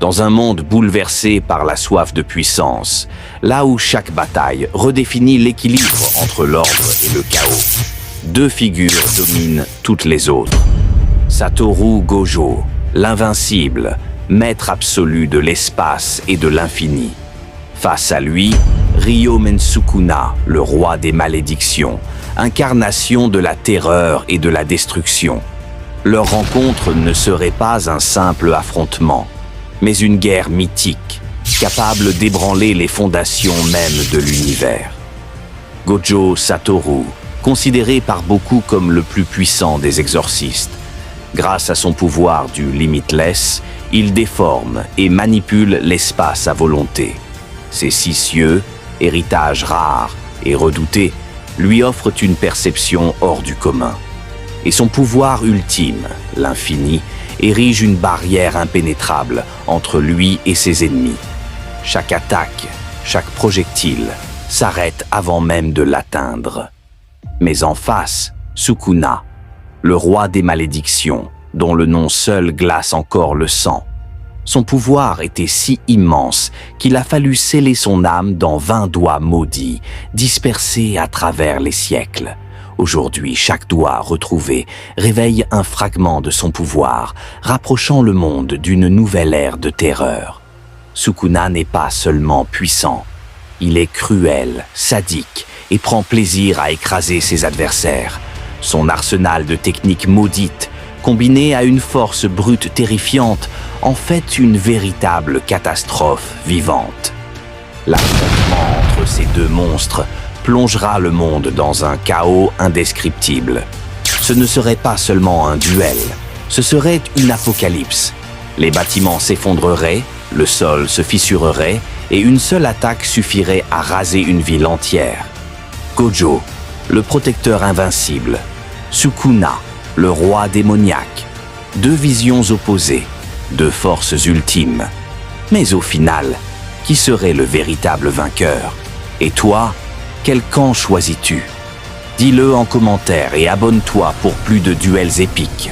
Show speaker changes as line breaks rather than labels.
Dans un monde bouleversé par la soif de puissance, là où chaque bataille redéfinit l'équilibre entre l'ordre et le chaos, deux figures dominent toutes les autres. Satoru Gojo, l'invincible, maître absolu de l'espace et de l'infini. Face à lui, Ryōmen Sukuna, le roi des malédictions, incarnation de la terreur et de la destruction. Leur rencontre ne serait pas un simple affrontement, mais une guerre mythique, capable d'ébranler les fondations même de l'univers. Gojo Satoru, considéré par beaucoup comme le plus puissant des exorcistes. Grâce à son pouvoir du Limitless, il déforme et manipule l'espace à volonté. Ses 6 cieux, héritage rare et redouté, lui offrent une perception hors du commun. Et son pouvoir ultime, l'infini, érige une barrière impénétrable entre lui et ses ennemis. Chaque attaque, chaque projectile s'arrête avant même de l'atteindre. Mais en face, Sukuna, le roi des malédictions, dont le nom seul glace encore le sang. Son pouvoir était si immense qu'il a fallu sceller son âme dans 20 doigts maudits, dispersés à travers les siècles. Aujourd'hui, chaque doigt retrouvé réveille un fragment de son pouvoir, rapprochant le monde d'une nouvelle ère de terreur. Sukuna n'est pas seulement puissant, il est cruel, sadique et prend plaisir à écraser ses adversaires. Son arsenal de techniques maudites, combiné à une force brute terrifiante, en fait une véritable catastrophe vivante. L'affrontement entre ces deux monstres plongera le monde dans un chaos indescriptible. Ce ne serait pas seulement un duel, ce serait une apocalypse. Les bâtiments s'effondreraient, le sol se fissurerait et une seule attaque suffirait à raser une ville entière. Gojo, le protecteur invincible. Sukuna, le roi démoniaque. Deux visions opposées, deux forces ultimes. Mais au final, qui serait le véritable vainqueur? Et toi, quel camp choisis-tu? Dis-le en commentaire et abonne-toi pour plus de duels épiques.